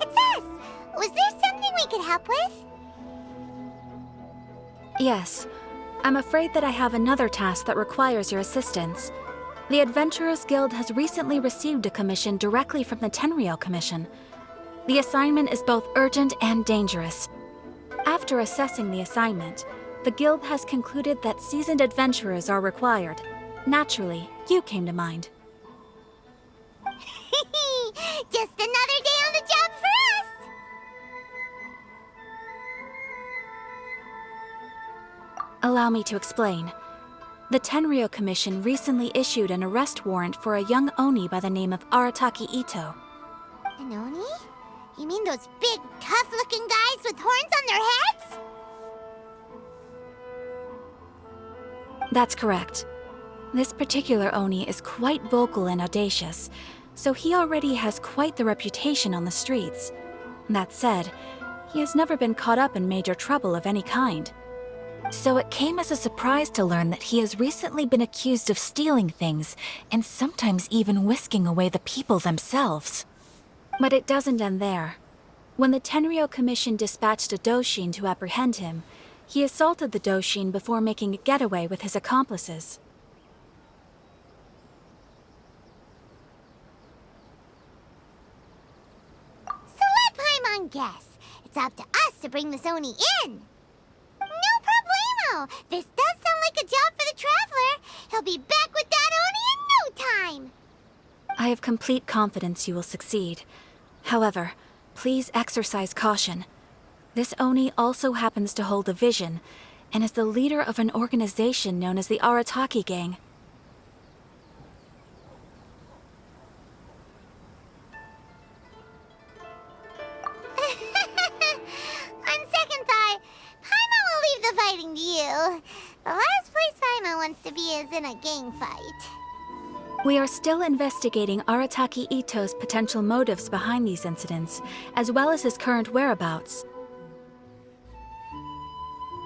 It's us! Was there something we could help with? Yes. I'm afraid that I have another task that requires your assistance. The Adventurers Guild has recently received a commission directly from the Tenryou Commission. The assignment is both urgent and dangerous. After assessing the assignment, the Guild has concluded that seasoned adventurers are required. Naturally, you came to mind. Just another day on the job for us! Allow me to explain. The Tenryou Commission recently issued an arrest warrant for a young Oni by the name of Itto. An Oni? You mean those big, tough-looking guys with horns on their heads? That's correct. This particular Oni is quite vocal and audacious, so he already has quite the reputation on the streets. That said, he has never been caught up in major trouble of any kind. So it came as a surprise to learn that he has recently been accused of stealing things, and sometimes even whisking away the people themselves. But it doesn't end there. When the Tenryou Commission dispatched a Doshin to apprehend him, he assaulted the Doshin before making a getaway with his accomplices. So let Paimon guess. It's up to us to bring this Oni in. No problemo! This does sound like a job for the Traveler. He'll be back with that Oni in no time! I have complete confidence you will succeed. However, please exercise caution. This Oni also happens to hold a vision, and is the leader of an organization known as the Arataki Gang. On second thought, Paimon will leave the fighting to you. The last place Paimon wants to be is in a gang fight. We are still investigating Arataki Itto's potential motives behind these incidents, as well as his current whereabouts.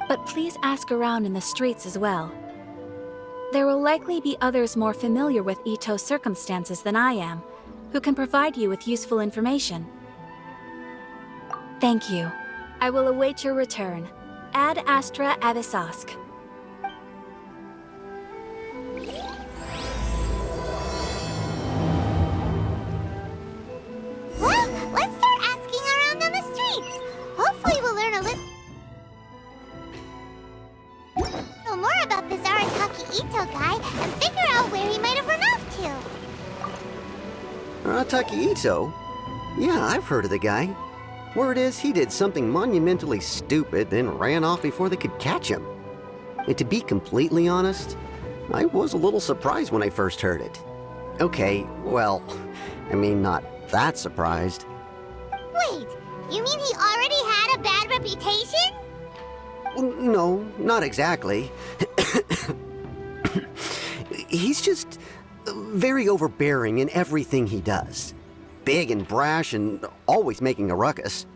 But please ask around in the streets as well. There will likely be others more familiar with Itto's circumstances than I am, who can provide you with useful information. Thank you. I will await your return. Ad Astra Abyssosque. Well, let's start asking around on the streets. Hopefully we'll learn a little more about this Arataki Itto guy and figure out where he might have run off to. Arataki Itto? Yeah, I've heard of the guy. Word is he did something monumentally stupid, then ran off before they could catch him. And to be completely honest, I was a little surprised when I first heard it. Okay, well, I mean, not that surprised. Wait, you mean he already had a bad reputation? No, not exactly. He's just very overbearing in everything he does. Big and brash and always making a ruckus.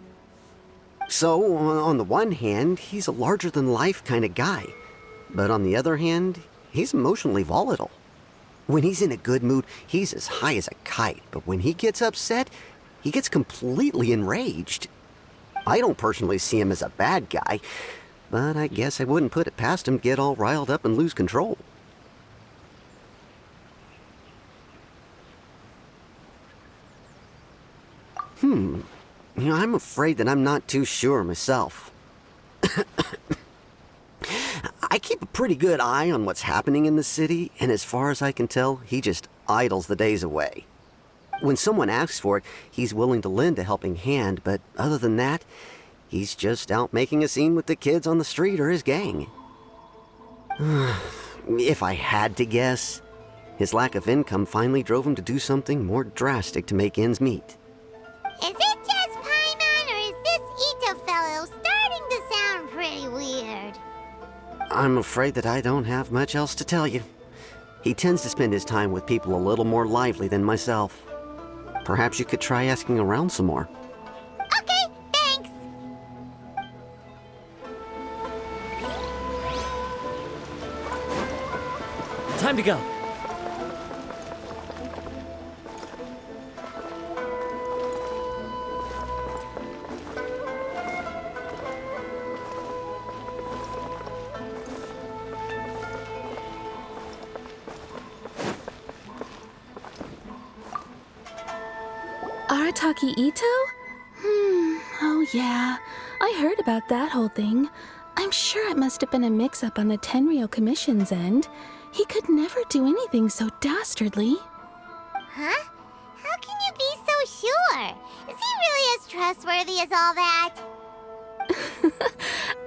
So, on the one hand, he's a larger-than-life kind of guy. But on the other hand, he's emotionally volatile. When he's in a good mood, he's as high as a kite. But when he gets upset, he gets completely enraged. I don't personally see him as a bad guy, but I guess I wouldn't put it past him to get all riled up and lose control. I'm afraid that I'm not too sure myself. I keep a pretty good eye on what's happening in the city, and as far as I can tell, he just idles the days away. When someone asks for it, he's willing to lend a helping hand, but other than that, he's just out making a scene with the kids on the street or his gang. If I had to guess, his lack of income finally drove him to do something more drastic to make ends meet. Is it just Paimon, or is this Itto fellow starting to sound pretty weird? I'm afraid that I don't have much else to tell you. He tends to spend his time with people a little more lively than myself. Perhaps you could try asking around some more. Okay, thanks. Time to go. Arataki Itto? Oh yeah. I heard about that whole thing. I'm sure it must have been a mix-up on the Tenryou Commission's end. He could never do anything so dastardly. Huh? How can you be so sure? Is he really as trustworthy as all that?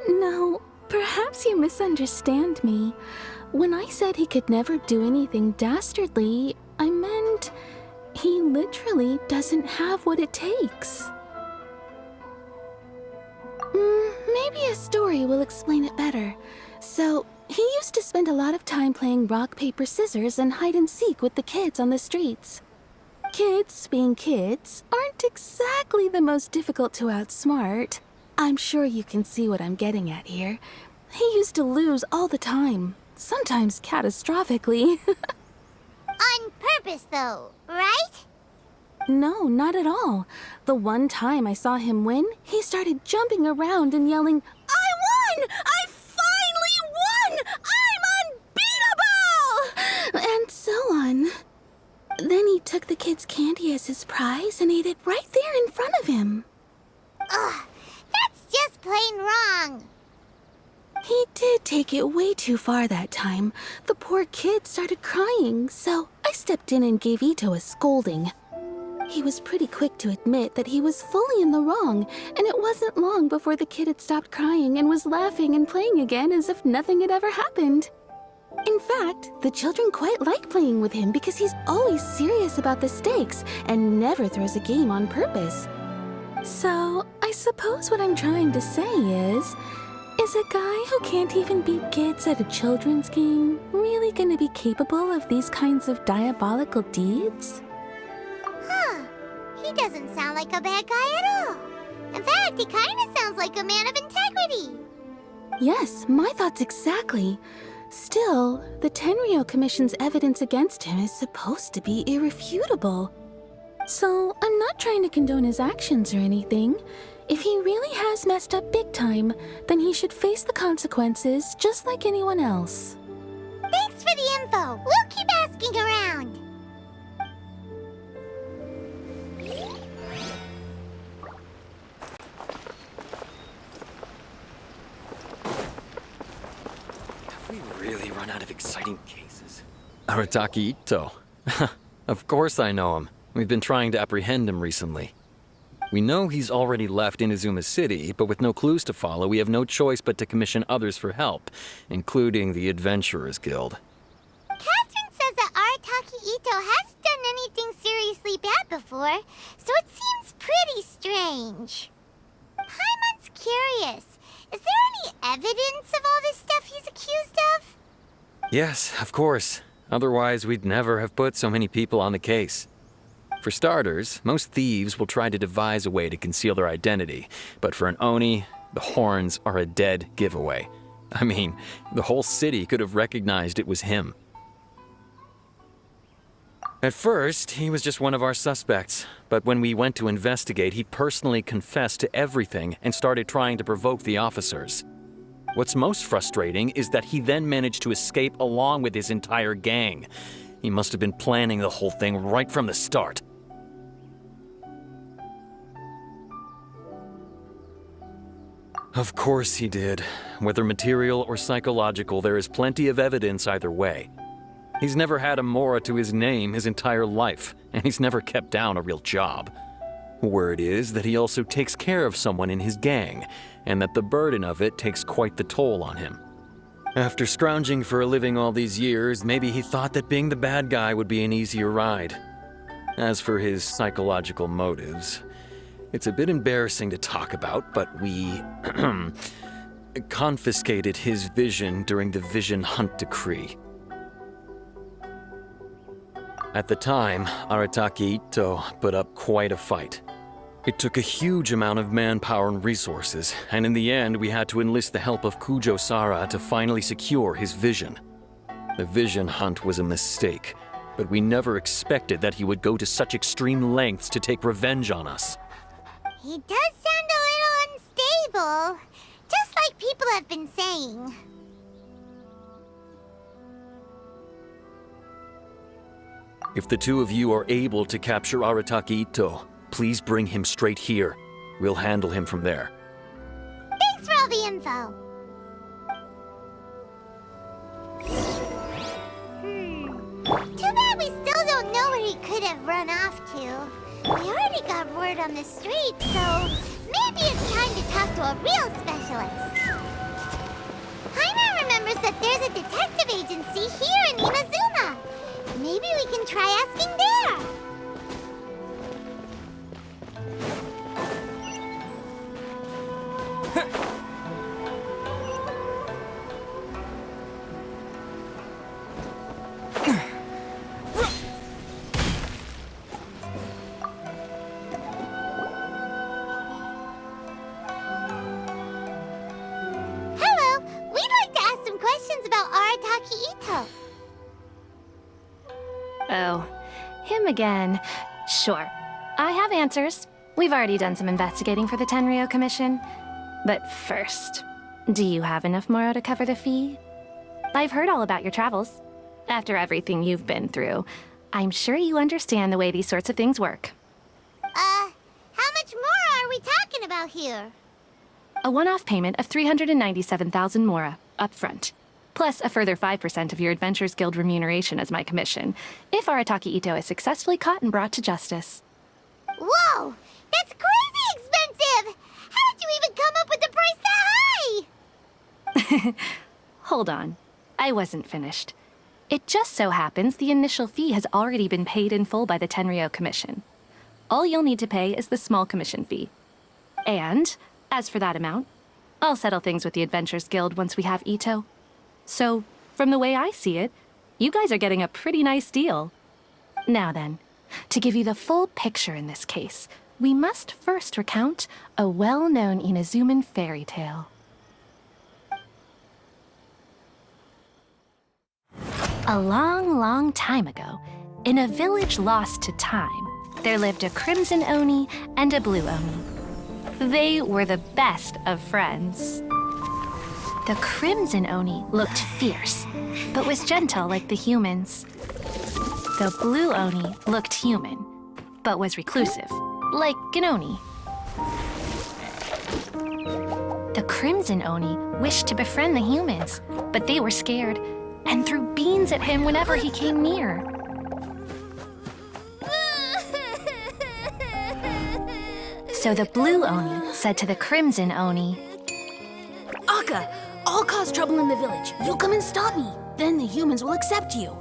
No, perhaps you misunderstand me. When I said he could never do anything dastardly, I meant he literally doesn't have what it takes. Maybe a story will explain it better. So, he used to spend a lot of time playing rock, paper, scissors and hide and seek with the kids on the streets. Kids, being kids, aren't exactly the most difficult to outsmart. I'm sure you can see what I'm getting at here. He used to lose all the time, sometimes catastrophically. On purpose, though, right? No, not at all. The one time I saw him win, he started jumping around and yelling, "I won! I finally won! I'm unbeatable!" And so on. Then he took the kid's candy as his prize and ate it right there in front of him. Ugh, that's just plain wrong. He did take it way too far that time. The poor kid started crying, so I stepped in and gave Itto a scolding. He was pretty quick to admit that he was fully in the wrong, and it wasn't long before the kid had stopped crying and was laughing and playing again as if nothing had ever happened. In fact, the children quite like playing with him because he's always serious about the stakes and never throws a game on purpose. So, I suppose what I'm trying to say is a guy who can't even beat kids at a children's game really gonna be capable of these kinds of diabolical deeds? Huh. He doesn't sound like a bad guy at all. In fact, he kind of sounds like a man of integrity. Yes, my thoughts exactly. Still, the Tenryou Commission's evidence against him is supposed to be irrefutable. So, I'm not trying to condone his actions or anything. If he really has messed up big time, then he should face the consequences just like anyone else. Thanks for the info. We'll keep asking around. Have we really run out of exciting cases? Arataki Itto. Of course I know him. We've been trying to apprehend him recently. We know he's already left Inazuma City, but with no clues to follow, we have no choice but to commission others for help, including the Adventurers Guild. Catherine says that Arataki Itto hasn't done anything seriously bad before, so it seems pretty strange. Paimon's curious. Is there any evidence of all this stuff he's accused of? Yes, of course. Otherwise, we'd never have put so many people on the case. For starters, most thieves will try to devise a way to conceal their identity, but for an Oni, the horns are a dead giveaway. I mean, the whole city could have recognized it was him. At first, he was just one of our suspects, but when we went to investigate, he personally confessed to everything and started trying to provoke the officers. What's most frustrating is that he then managed to escape along with his entire gang. He must have been planning the whole thing right from the start. Of course he did. Whether material or psychological, there is plenty of evidence either way. He's never had a Mora to his name his entire life, and he's never kept down a real job. Word is that he also takes care of someone in his gang, and that the burden of it takes quite the toll on him. After scrounging for a living all these years, maybe he thought that being the bad guy would be an easier ride. As for his psychological motives, it's a bit embarrassing to talk about, but we confiscated his vision during the Vision Hunt Decree. At the time, Arataki Itto put up quite a fight. It took a huge amount of manpower and resources, and in the end we had to enlist the help of Kujo-Sara to finally secure his vision. The Vision Hunt was a mistake, but we never expected that he would go to such extreme lengths to take revenge on us. He does sound a little unstable, just like people have been saying. If the two of you are able to capture Arataki Itto, Please bring him straight here. We'll handle him from there. Thanks for all the info. Too bad we still don't know where he could have run off to. We already got word on the street, so maybe it's time to talk to a real specialist. Paimon remembers that there's a detective agency here in Inazuma. Maybe we can try asking there. Hello, we'd like to ask some questions about Itto. Oh, him again. Sure. I have answers. We've already done some investigating for the Tenryou Commission. But first, do you have enough Moro to cover the fee? I've heard all about your travels. After everything you've been through, I'm sure you understand the way these sorts of things work. How much more are we talking about here? A one-off payment of 397,000 Mora, up front. Plus a further 5% of your Adventurers Guild remuneration as my commission, if Arataki Itto is successfully caught and brought to justice. Whoa! That's crazy expensive! How did you even come up with the price that high? Hold on. I wasn't finished. It just so happens the initial fee has already been paid in full by the Tenryou Commission. All you'll need to pay is the small commission fee. And, as for that amount, I'll settle things with the Adventurers Guild once we have Itto. So, from the way I see it, you guys are getting a pretty nice deal. Now then, to give you the full picture in this case, we must first recount a well-known Inazuman fairy tale. A long, long time ago, in a village lost to time, there lived a crimson Oni and a blue Oni. They were the best of friends. The crimson Oni looked fierce, but was gentle like the humans. The blue Oni looked human, but was reclusive, like an Oni. The crimson Oni wished to befriend the humans, but they were scared and threw beans at him whenever he came near. So the blue Oni said to the crimson Oni, Akka, I'll cause trouble in the village. You'll come and stop me. Then the humans will accept you.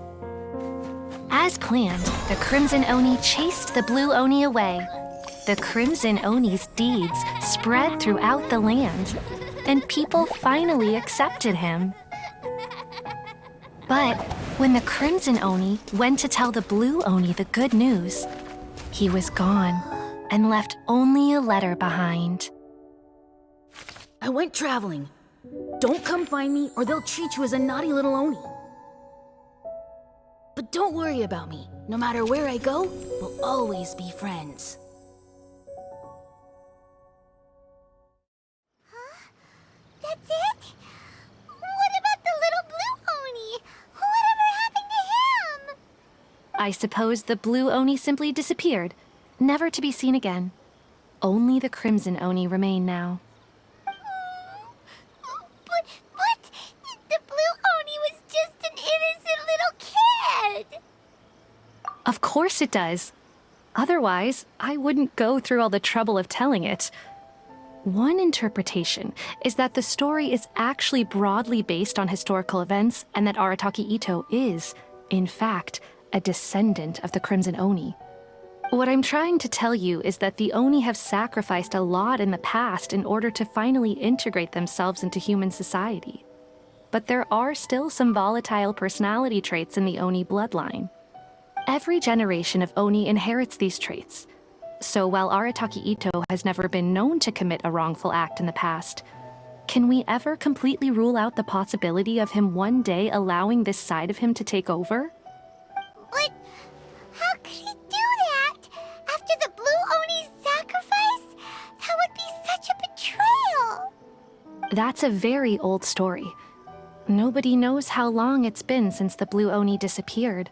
As planned, the crimson Oni chased the blue Oni away. The crimson Oni's deeds spread throughout the land, and people finally accepted him. But when the crimson Oni went to tell the blue Oni the good news, he was gone and left only a letter behind. I went traveling. Don't come find me or they'll treat you as a naughty little Oni. But don't worry about me. No matter where I go, we'll always be friends. That's it? What about the little blue Oni? Whatever happened to him? I suppose the blue Oni simply disappeared, never to be seen again. Only the crimson Oni remain now. But the blue Oni was just an innocent little kid. Of course it does. Otherwise, I wouldn't go through all the trouble of telling it. One interpretation is that the story is actually broadly based on historical events and that Arataki Itto is, in fact, a descendant of the Crimson Oni. What I'm trying to tell you is that the Oni have sacrificed a lot in the past in order to finally integrate themselves into human society. But there are still some volatile personality traits in the Oni bloodline. Every generation of Oni inherits these traits. So while Arataki Itto has never been known to commit a wrongful act in the past, can we ever completely rule out the possibility of him one day allowing this side of him to take over? But how could he do that? After the blue Oni's sacrifice? That would be such a betrayal. That's a very old story. Nobody knows how long it's been since the blue Oni disappeared.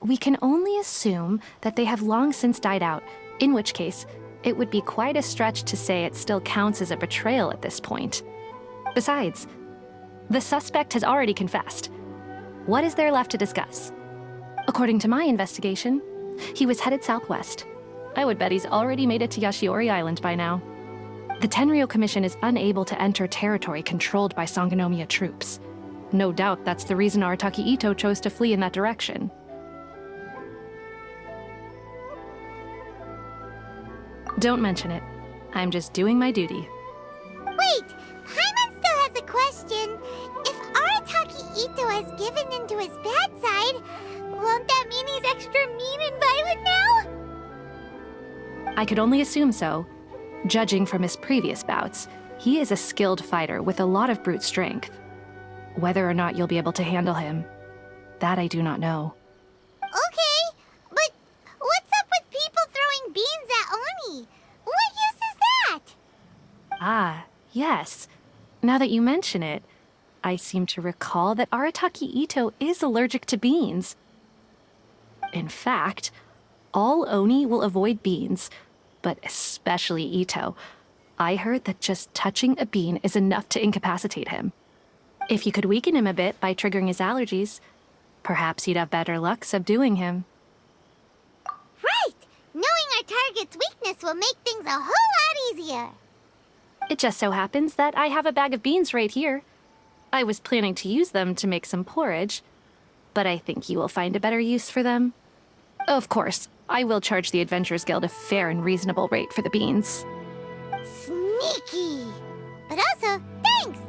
We can only assume that they have long since died out, In which case, it would be quite a stretch to say it still counts as a betrayal at this point. Besides, the suspect has already confessed. What is there left to discuss? According to my investigation, he was headed southwest. I would bet he's already made it to Yashiori Island by now. The Tenryou Commission is unable to enter territory controlled by Sangonomiya troops. No doubt that's the reason Arataki Itto chose to flee in that direction. Don't mention it. I'm just doing my duty. Wait, Paimon still has a question. If Arataki Itto has given in to his bad side, won't that mean he's extra mean and violent now? I could only assume so. Judging from his previous bouts, he is a skilled fighter with a lot of brute strength. Whether or not you'll be able to handle him, that I do not know. Okay, but what's up with people throwing beans at Oni? What use is that? Ah, yes. Now that you mention it, I seem to recall that Arataki Itto is allergic to beans. In fact, all Oni will avoid beans, but especially Itto. I heard that just touching a bean is enough to incapacitate him. If you could weaken him a bit by triggering his allergies, perhaps you'd have better luck subduing him. Right! Knowing our target's weakness will make things a whole lot easier. It just so happens that I have a bag of beans right here. I was planning to use them to make some porridge, but I think you will find a better use for them. Of course, I will charge the Adventurers Guild a fair and reasonable rate for the beans. Sneaky! But also, thanks!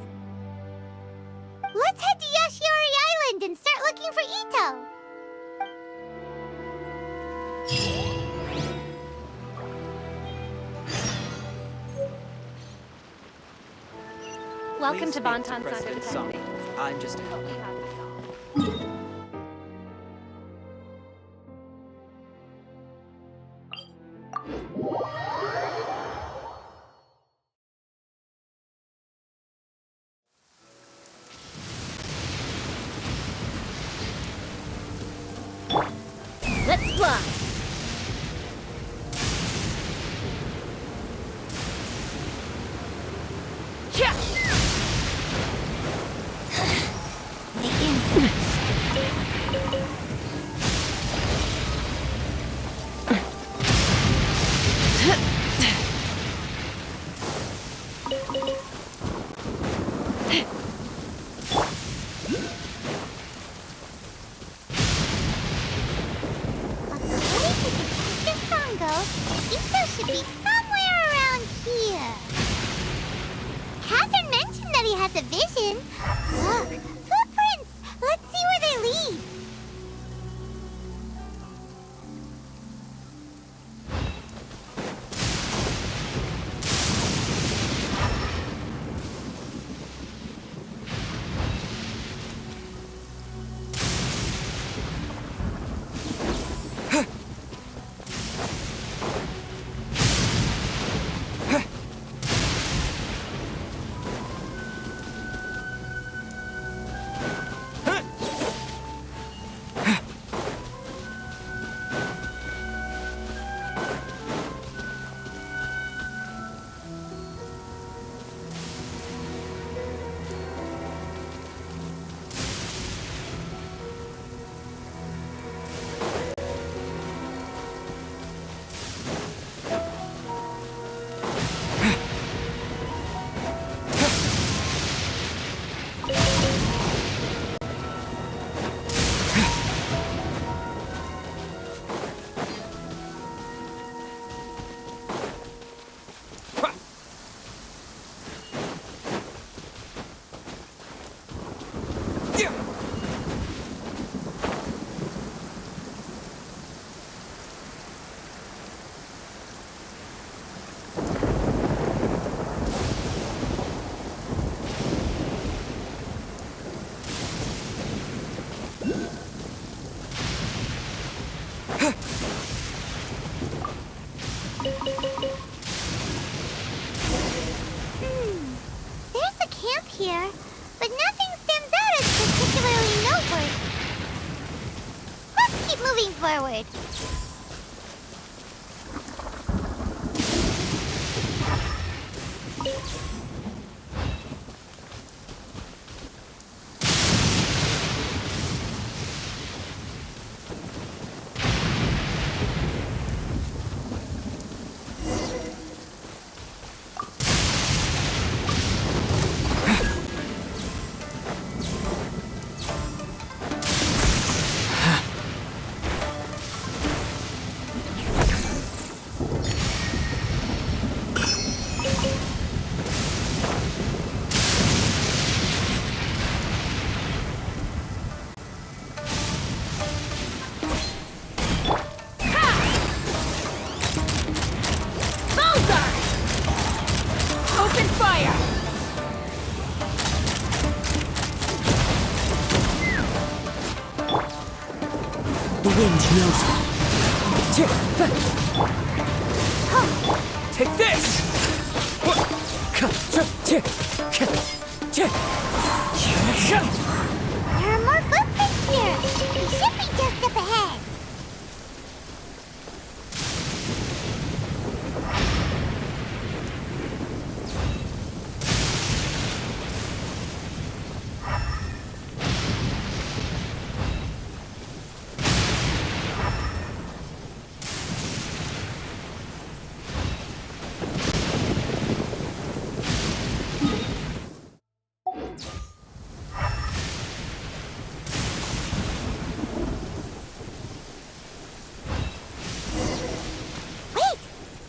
Let's head to Yashiori Island and start looking for Itto. Welcome to Bonton President Saga. Song. I'm just Let's fly! According to Detective Sango, Itto should be somewhere around here. Catherine mentioned that he has a vision. Look, footprints! Let's see where they lead. There's a camp here, but nothing stands out as particularly noteworthy. Let's keep moving forward. Take this! There are more footprints here. We should be just up ahead.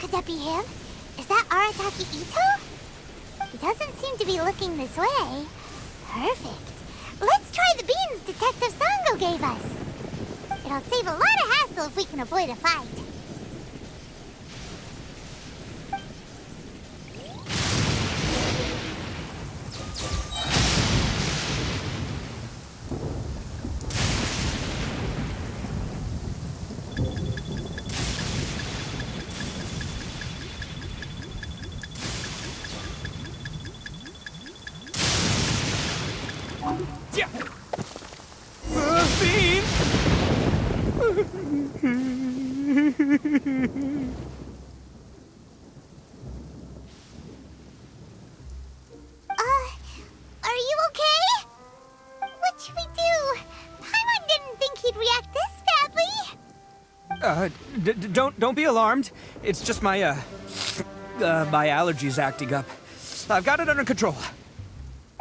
Could that be him? Is that Arataki Itto? He doesn't seem to be looking this way. Perfect. Let's try the beans Detective Sango gave us. It'll save a lot of hassle if we can avoid a fight. Bean! Are you okay? What should we do? Paimon didn't think he'd react this badly. Don't be alarmed. It's just my my allergies acting up. I've got it under control.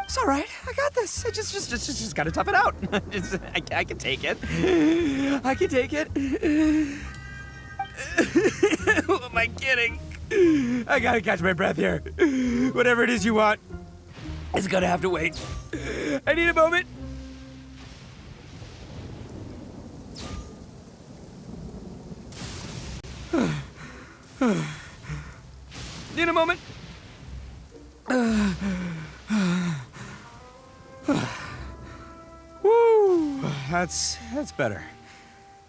It's all right. I got this. I just gotta tough it out. I can take it. I can take it. Who am I kidding? I gotta catch my breath here. Whatever it is you want, it's gonna have to wait. I need a moment. Need a moment. Woo! That's better.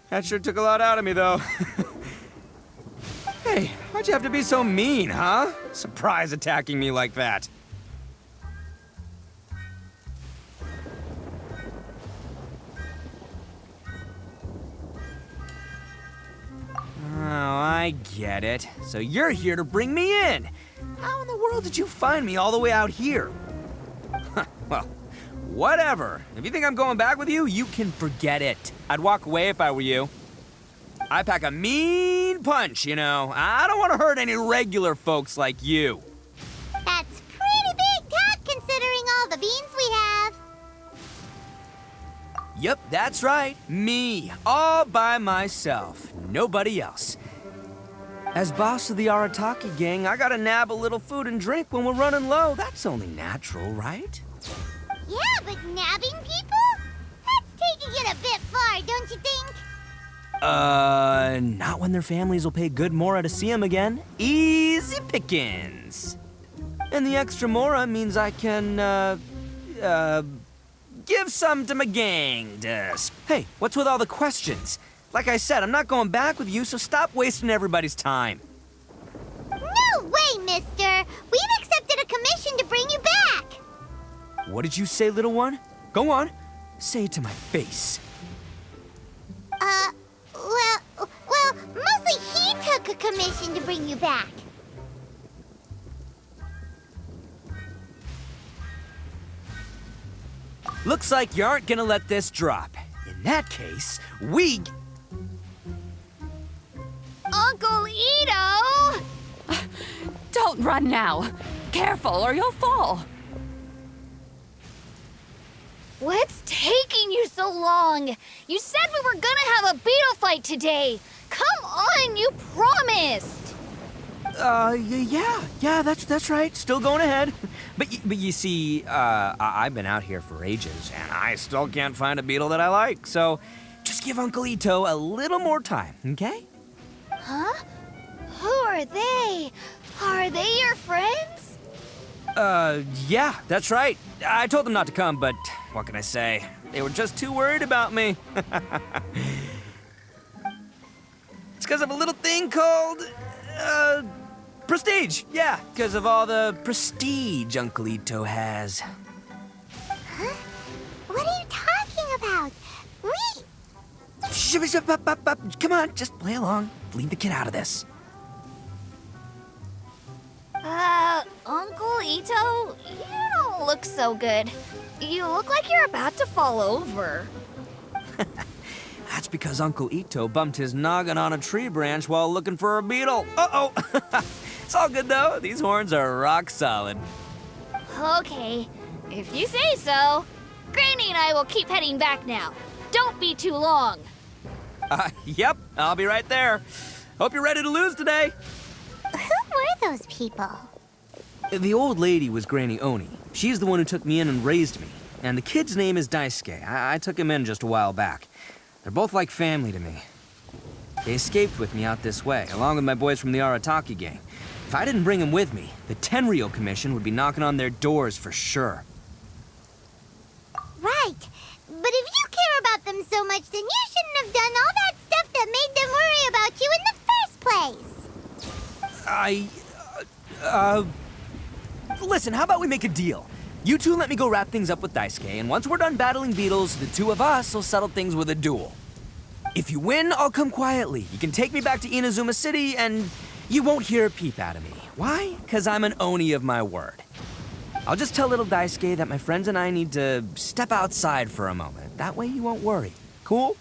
That sure took a lot out of me, though. Hey, why'd you have to be so mean, huh? Surprise attacking me like that. Oh, I get it. So you're here to bring me in. How in the world did you find me all the way out here? Well, whatever. If you think I'm going back with you, you can forget it. I'd walk away if I were you. I pack a mean punch, you know. I don't want to hurt any regular folks like you. That's pretty big talk considering all the beans we have. Yep, that's right. Me, all by myself. Nobody else. As boss of the Arataki gang, I gotta nab a little food and drink when we're running low. That's only natural, right? Yeah, but nabbing people? That's taking it a bit far, don't you think? Not when their families will pay good mora to see them again. Easy pickings. And the extra mora means I can, give some to my gang. Hey, what's with all the questions? Like I said, I'm not going back with you, so stop wasting everybody's time. No way, mister! We've accepted a commission to bring you back! What did you say, little one? Go on. Say it to my face. Well, mostly he took a commission to bring you back. Looks like you aren't gonna let this drop. In that case, we... Uncle Itto! Don't run now. Careful or you'll fall. What's taking you so long? You said we were gonna have a beetle fight today. Come on, you promised. Yeah, that's right. Still going ahead. But you see, I've been out here for ages, and I still can't find a beetle that I like. So, just give Uncle Itto a little more time, okay? Huh? Who are they? Are they your friends? Yeah, that's right. I told them not to come, but what can I say? They were just too worried about me. because of a little thing called, prestige. Yeah, because of all the prestige Uncle Itto has. Huh? What are you talking about? Come on, just play along. Leave the kid out of this. Uncle Itto, you don't look so good. You look like you're about to fall over. That's because Uncle Itto bumped his noggin on a tree branch while looking for a beetle. Uh-oh. It's all good, though. These horns are rock solid. Okay, if you say so. Granny and I will keep heading back now. Don't be too long. Yep, I'll be right there. Hope you're ready to lose today. Who were those people? The old lady was Granny Oni. She's the one who took me in and raised me. And the kid's name is Daisuke. I took him in just a while back. They're both like family to me. They escaped with me out this way, along with my boys from the Arataki gang. If I didn't bring them with me, the Tenryou Commission would be knocking on their doors for sure. Right. But if you care about them so much, then you shouldn't have done all that stuff that made them worry about you in the first place. Listen, how about we make a deal? You two let me go wrap things up with Daisuke, and once we're done battling beetles, the two of us will settle things with a duel. If you win, I'll come quietly. You can take me back to Inazuma City, and you won't hear a peep out of me. Why? Because I'm an Oni of my word. I'll just tell little Daisuke that my friends and I need to step outside for a moment. That way you won't worry. Cool?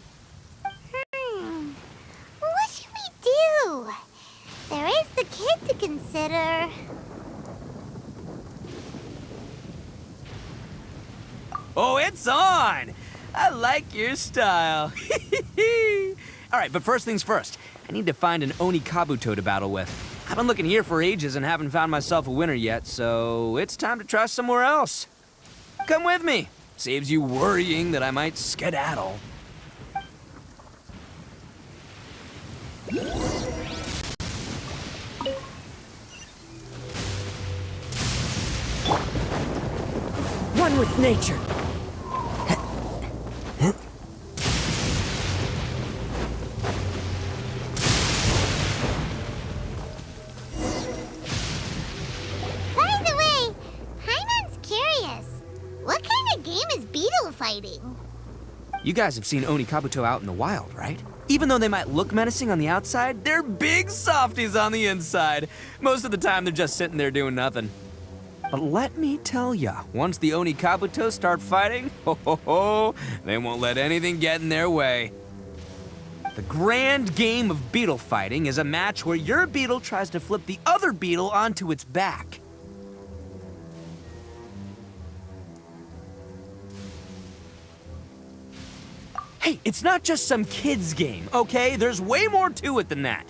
What should we do? There is the kid to consider. Oh, it's on! I like your style. All right, but first things first. I need to find an Oni Kabuto to battle with. I've been looking here for ages and haven't found myself a winner yet, so it's time to try somewhere else. Come with me. Saves you worrying that I might skedaddle. One with nature. By the way, Paimon's curious. What kind of game is beetle fighting? You guys have seen Oni Kabuto out in the wild, right? Even though they might look menacing on the outside, they're big softies on the inside. Most of the time, they're just sitting there doing nothing. But let me tell ya, once the Oni Kabuto start fighting, they won't let anything get in their way. The grand game of beetle fighting is a match where your beetle tries to flip the other beetle onto its back. Hey, it's not just some kid's game, okay? There's way more to it than that.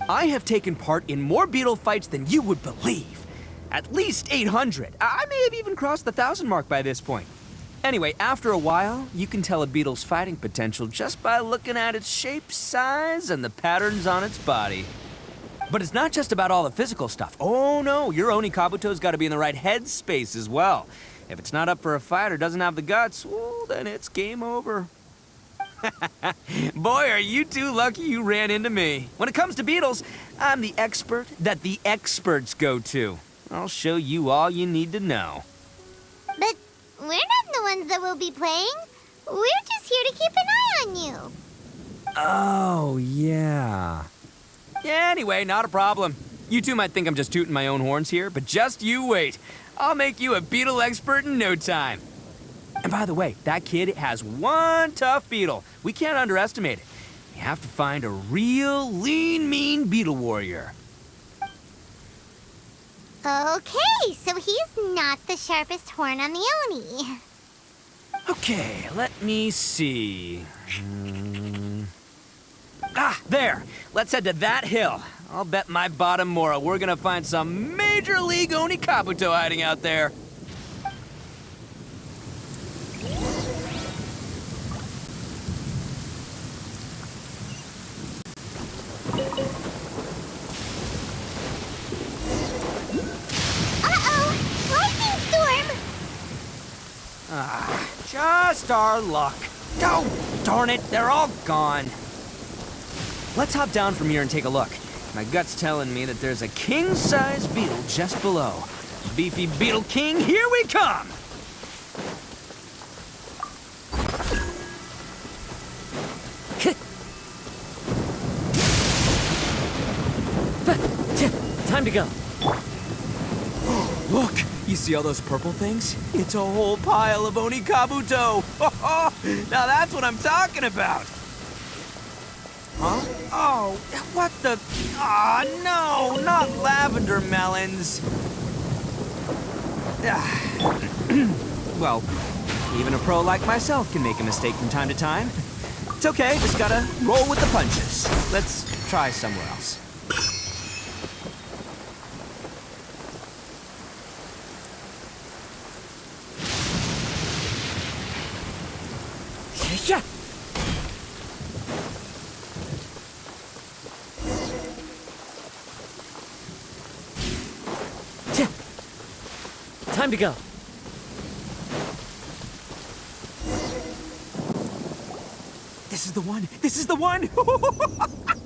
I have taken part in more beetle fights than you would believe. At least 800. I may have even crossed the 1,000 mark by this point. Anyway, after a while, you can tell a beetle's fighting potential just by looking at its shape, size, and the patterns on its body. But it's not just about all the physical stuff. Oh no, your Oni Kabuto's got to be in the right headspace as well. If it's not up for a fight or doesn't have the guts, well, then it's game over. Boy, are you two lucky you ran into me. When it comes to beetles, I'm the expert that the experts go to. I'll show you all you need to know. But we're not the ones that will be playing. We're just here to keep an eye on you. Oh, yeah. Yeah, anyway, not a problem. You two might think I'm just tooting my own horns here, but just you wait. I'll make you a beetle expert in no time. And by the way, that kid has one tough beetle. We can't underestimate it. You have to find a real lean, mean beetle warrior. Okay, so he's not the sharpest horn on the Oni. Okay, let me see. Ah, there. Let's head to that hill. I'll bet my bottom Mora we're gonna find some major league Oni Kabuto hiding out there. Just our luck. Oh, darn it, they're all gone. let's hop down from here and take a look. My gut's telling me that there's a king-size beetle just below. Beefy Beetle King, here we come! Time to go. Look, you see all those purple things? It's a whole pile of Oni Kabuto. Now that's what I'm talking about. Huh? Oh, what the? Ah, no, not lavender melons. Well, even a pro like myself can make a mistake from time to time. It's okay, just gotta roll with the punches. Let's try somewhere else. Yeah. Time to go. This is the one. This is the one.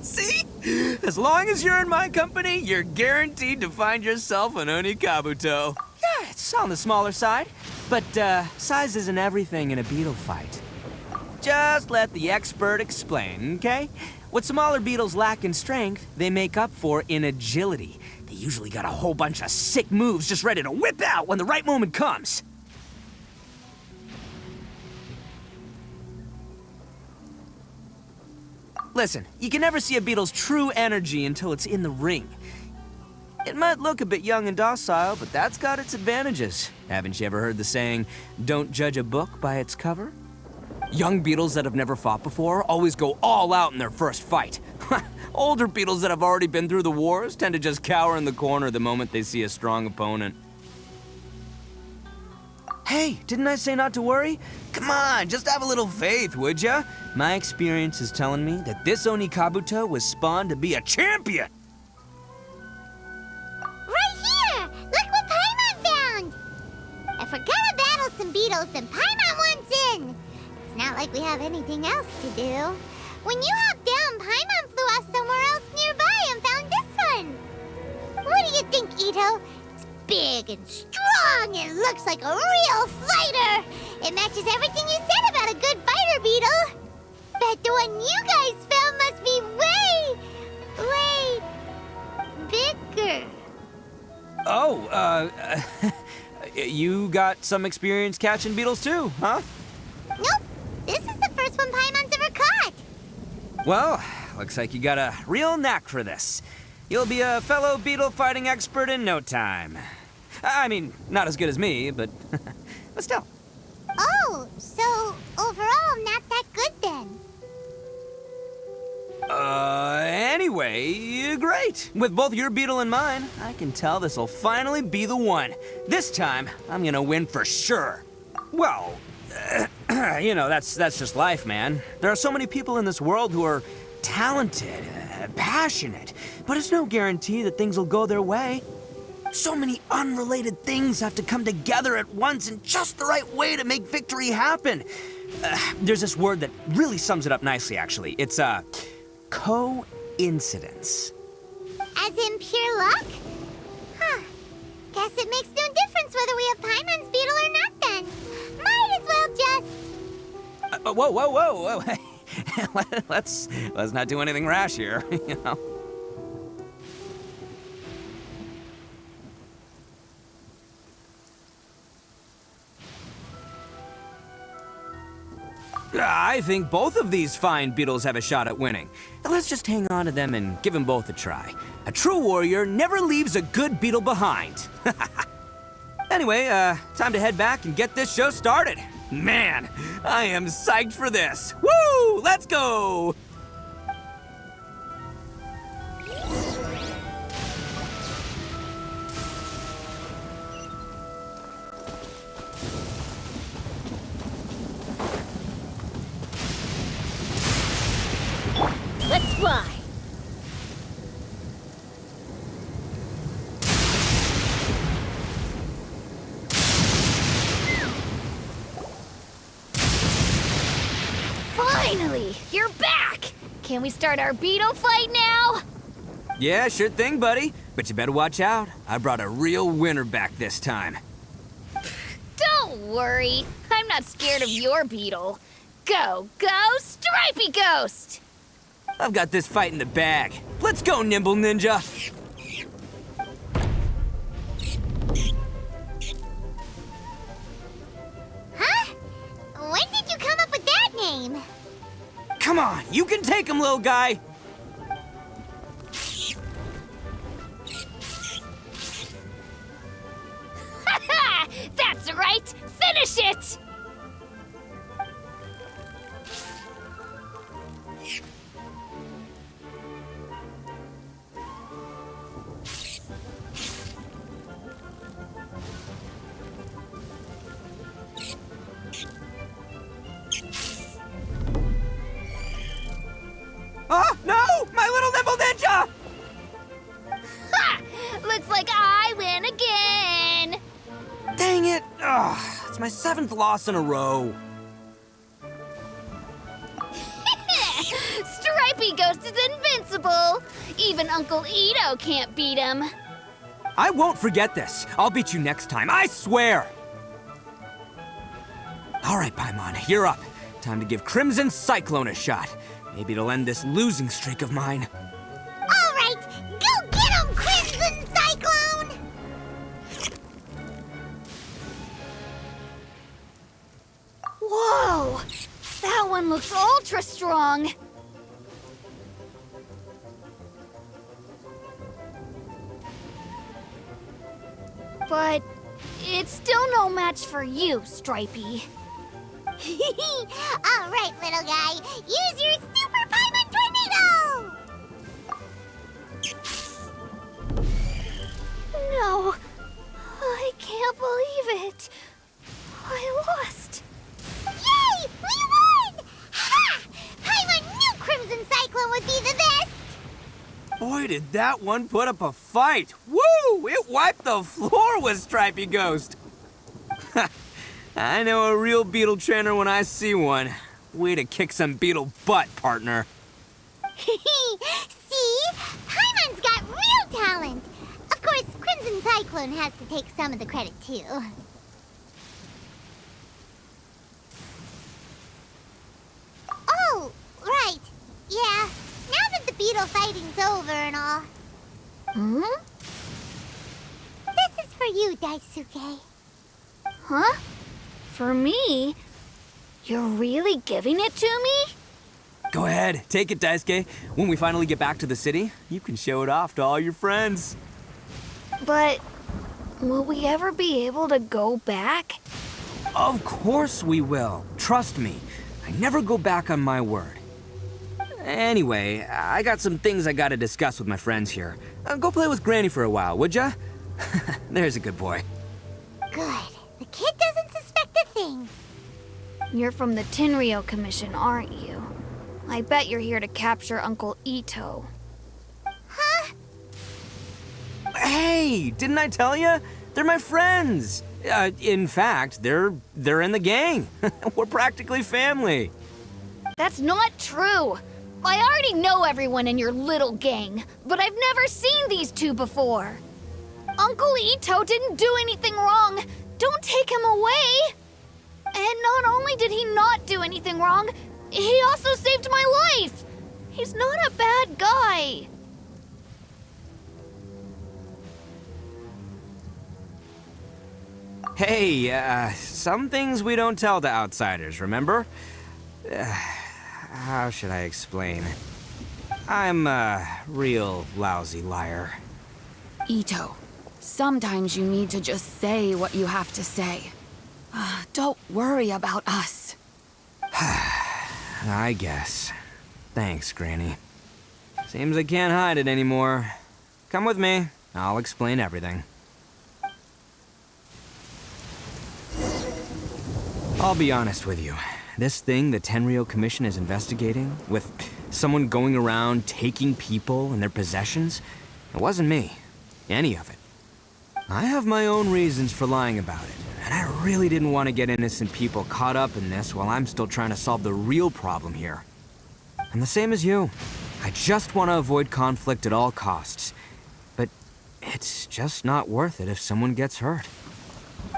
See? As long as you're in my company, you're guaranteed to find yourself an Oni Kabuto. Yeah, it's on the smaller side, but size isn't everything in a beetle fight. Just let the expert explain, okay? What smaller beetles lack in strength, they make up for in agility. They usually got a whole bunch of sick moves just ready to whip out when the right moment comes. Listen, you can never see a beetle's true energy until it's in the ring. It might look a bit young and docile, but that's got its advantages. Haven't you ever heard the saying, don't judge a book by its cover? Young beetles that have never fought before always go all out in their first fight. Older beetles that have already been through the wars tend to just cower in the corner the moment they see a strong opponent. Hey, didn't I say not to worry? Come on, just have a little faith, would ya? My experience is telling me that this Oni Kabuto was spawned to be a champion! Right here! Look what Paimon found! If we're gonna battle some beetles, then Paimon wants in! It's not like we have anything else to do. When you hopped down, Paimon flew off somewhere else nearby and found this one! What do you think, Itto? It's big and strong and looks like a real fighter! It matches everything you said about a good fighter beetle! Bet the one you guys found must be way bigger. Oh, you got some experience catching beetles too, huh? Nope. This is the first one Paimon's ever caught. Well, looks like you got a real knack for this. You'll be a fellow beetle fighting expert in no time. I mean, not as good as me, but still. Oh, so overall not that good then. Anyway, great. With both your beetle and mine, I can tell this'll finally be the one. This time, I'm gonna win for sure. Well, you know, that's just life, man. There are so many people in this world who are talented, passionate, but it's no guarantee that things will go their way. So many unrelated things have to come together at once in just the right way to make victory happen. There's this word that really sums it up nicely, actually. It's, coincidence. As in pure luck? Huh. Guess it makes no difference whether we have Paimon's beetle or not then. Might as well just... Whoa. let's not do anything rash here, you know. I think both of these fine beetles have a shot at winning. Let's just hang on to them and give them both a try. A true warrior never leaves a good beetle behind. Anyway, time to head back and get this show started. Man, I am psyched for this. Woo! Let's go! Let's fly. Finally, you're back. Can we start our beetle fight now? Yeah, sure thing, buddy. But you better watch out. I brought a real winner back this time. Don't worry. I'm not scared of your beetle. Go, Stripey Ghost! I've got this fight in the bag. Let's go, Nimble Ninja! Huh? When did you come up with that name? Come on, you can take him, little guy! That's right! Finish it! Oh, no! My little Nimble Ninja! Ha! Looks like I win again! Dang it! Ugh, it's my 7th loss in a row. Stripey Ghost is invincible! Even Uncle Itto can't beat him. I won't forget this. I'll beat you next time, I swear! All right, Paimon, you're up. Time to give Crimson Cyclone a shot. Maybe it'll end this losing streak of mine. All right, go get him, Crimson Cyclone! Whoa! That one looks ultra strong! But it's still no match for you, Stripey. All right, little guy, use your Super Paimon Tornado! No, I can't believe it. I lost. Yay! We won! Ha! Paimon knew Crimson Cyclone would be the best! Boy, did that one put up a fight. Woo! It wiped the floor with Stripey Ghost. I know a real beetle trainer when I see one. Way to kick some beetle butt, partner. See? Paimon's got real talent! Of course, Crimson Cyclone has to take some of the credit, too. Oh, right. Yeah, now that the beetle fighting's over and all. Hmm? This is for you, Daisuke. Huh? For me? You're really giving it to me? Go ahead, take it, Daisuke. When we finally get back to the city, you can show it off to all your friends. But will we ever be able to go back? Of course we will. Trust me. I never go back on my word. Anyway, I got some things I gotta discuss with my friends here. Go play with Granny for a while, would ya? There's a good boy. Good. The kid doesn't suspect a thing. You're from the Tenryou Commission, aren't you? I bet you're here to capture Uncle Itto. Huh? Hey, didn't I tell you? They're my friends. In fact, they're in the gang. We're practically family. That's not true. I already know everyone in your little gang, but I've never seen these two before. Uncle Itto didn't do anything wrong. Don't take him away. And not only did he not do anything wrong, he also saved my life. He's not a bad guy. Hey, some things we don't tell to outsiders, remember? How should I explain? I'm a real lousy liar. Itto, sometimes you need to just say what you have to say. Don't worry about us. I guess. Thanks, Granny. Seems I can't hide it anymore. Come with me. I'll explain everything. I'll be honest with you. This thing the Tenryou Commission is investigating, with someone going around taking people and their possessions, it wasn't me. Any of it. I have my own reasons for lying about it, and I really didn't want to get innocent people caught up in this while I'm still trying to solve the real problem here. I'm the same as you. I just want to avoid conflict at all costs. But it's just not worth it if someone gets hurt.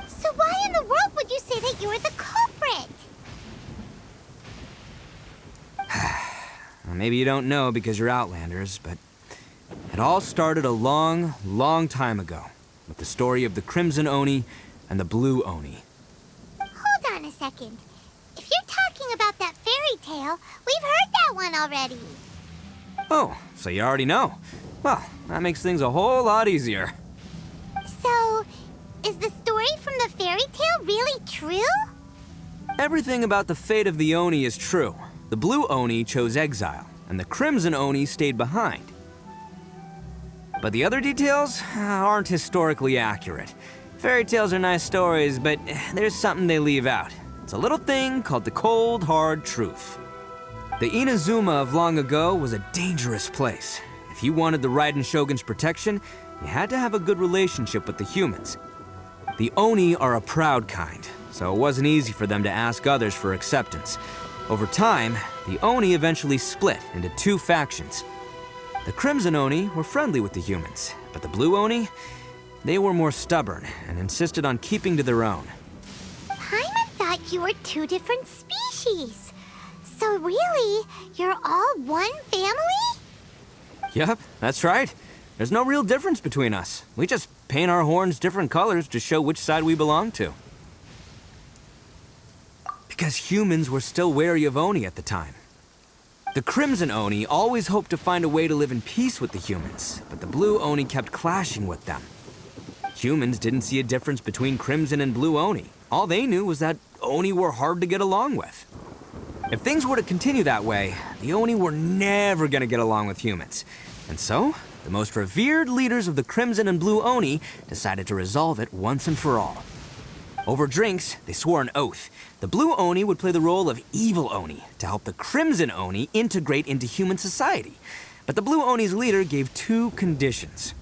So why in the world would you say that you're the culprit? Well, maybe you don't know because you're Outlanders, but it all started a long, long time ago with the story of the Crimson Oni and the Blue Oni. Hold on a second. If you're talking about that fairy tale, we've heard that one already. Oh, so you already know. Well, that makes things a whole lot easier. So, is the story from the fairy tale really true? Everything about the fate of the Oni is true. The Blue Oni chose exile, and the Crimson Oni stayed behind. But the other details aren't historically accurate. Fairy tales are nice stories, but there's something they leave out. It's a little thing called the cold, hard truth. The Inazuma of long ago was a dangerous place. If you wanted the Raiden Shogun's protection, you had to have a good relationship with the humans. The Oni are a proud kind, so it wasn't easy for them to ask others for acceptance. Over time, the Oni eventually split into two factions. The Crimson Oni were friendly with the humans, but the Blue Oni, they were more stubborn and insisted on keeping to their own. Paimon thought you were two different species. So really, you're all one family? Yep, that's right. There's no real difference between us. We just paint our horns different colors to show which side we belong to. Because humans were still wary of Oni at the time. The Crimson Oni always hoped to find a way to live in peace with the humans, but the Blue Oni kept clashing with them. Humans didn't see a difference between Crimson and Blue Oni. All they knew was that Oni were hard to get along with. If things were to continue that way, the Oni were never gonna get along with humans. And so, the most revered leaders of the Crimson and Blue Oni decided to resolve it once and for all. Over drinks, they swore an oath. The Blue Oni would play the role of evil Oni to help the Crimson Oni integrate into human society. But the Blue Oni's leader gave two conditions.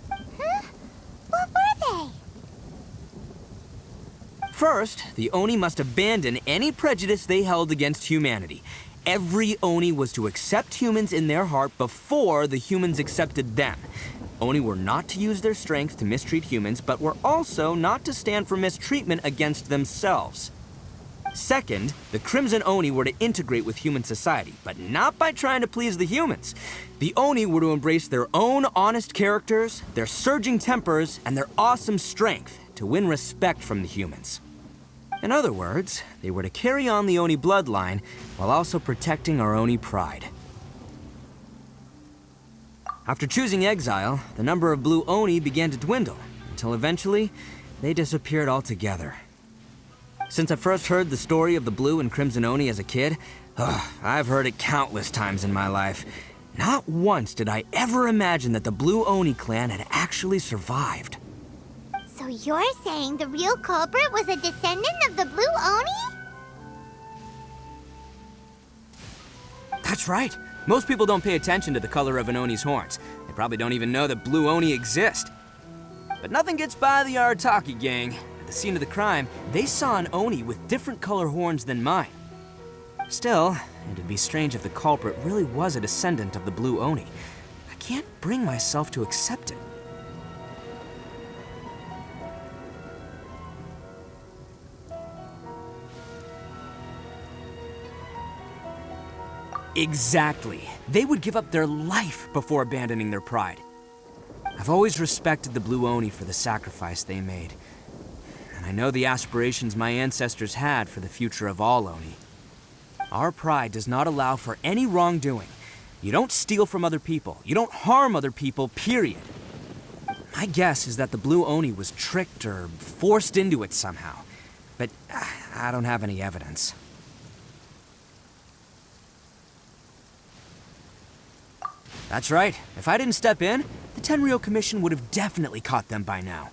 Huh? What were they? First, the Oni must abandon any prejudice they held against humanity. Every Oni was to accept humans in their heart before the humans accepted them. Oni were not to use their strength to mistreat humans, but were also not to stand for mistreatment against themselves. Second, the Crimson Oni were to integrate with human society, but not by trying to please the humans. The Oni were to embrace their own honest characters, their surging tempers, and their awesome strength to win respect from the humans. In other words, they were to carry on the Oni bloodline while also protecting our Oni pride. After choosing exile, the number of Blue Oni began to dwindle, until eventually, they disappeared altogether. Since I first heard the story of the Blue and Crimson Oni as a kid, I've heard it countless times in my life. Not once did I ever imagine that the Blue Oni clan had actually survived. So you're saying the real culprit was a descendant of the Blue Oni? That's right. Most people don't pay attention to the color of an Oni's horns. They probably don't even know that Blue Oni exist. But nothing gets by the Arataki gang. At the scene of the crime, they saw an Oni with different color horns than mine. Still, it'd be strange if the culprit really was a descendant of the Blue Oni. I can't bring myself to accept it. Exactly. They would give up their life before abandoning their pride. I've always respected the Blue Oni for the sacrifice they made. And I know the aspirations my ancestors had for the future of all Oni. Our pride does not allow for any wrongdoing. You don't steal from other people. You don't harm other people, period. My guess is that the Blue Oni was tricked or forced into it somehow. But I don't have any evidence. That's right. If I didn't step in, the Tenryou Commission would have definitely caught them by now.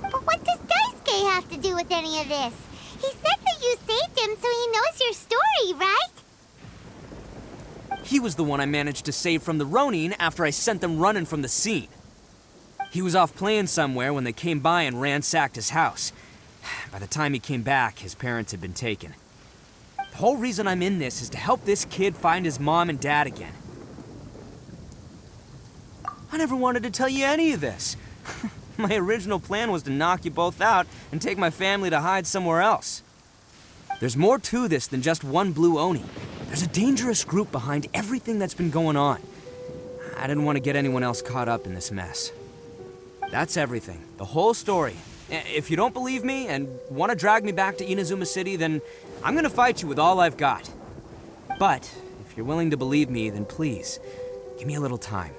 But what does Daisuke have to do with any of this? He said that you saved him so he knows your story, right? He was the one I managed to save from the Ronin after I sent them running from the scene. He was off playing somewhere when they came by and ransacked his house. By the time he came back, his parents had been taken. The whole reason I'm in this is to help this kid find his mom and dad again. I never wanted to tell you any of this. My original plan was to knock you both out and take my family to hide somewhere else. There's more to this than just one blue Oni. There's a dangerous group behind everything that's been going on. I didn't want to get anyone else caught up in this mess. That's everything. The whole story. If you don't believe me and want to drag me back to Inazuma City, then I'm gonna fight you with all I've got. But if you're willing to believe me, then please, give me a little time.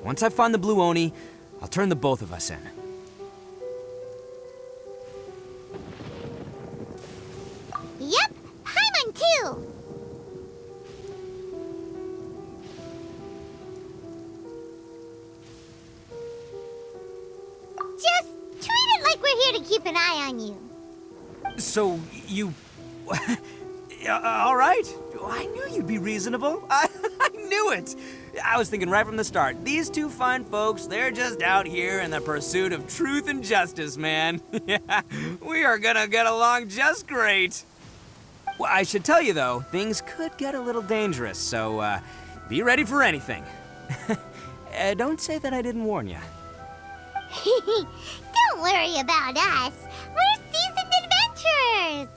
Once I find the blue Oni, I'll turn the both of us in. Yep, Paimon too. Just treat it like we're here to keep an eye on you. So, you... all right. I knew you'd be reasonable. I knew it. I was thinking right from the start, these two fine folks, they're just out here in the pursuit of truth and justice, man. Yeah, we are gonna get along just great. Well, I should tell you, though, things could get a little dangerous, so be ready for anything. Don't say that I didn't warn you. Don't worry about us. We're seasoned adventurers.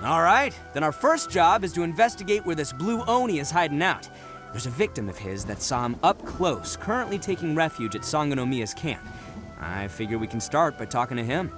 All right, then our first job is to investigate where this blue Oni is hiding out. There's a victim of his that saw him up close, currently taking refuge at Sangonomiya's camp. I figure we can start by talking to him.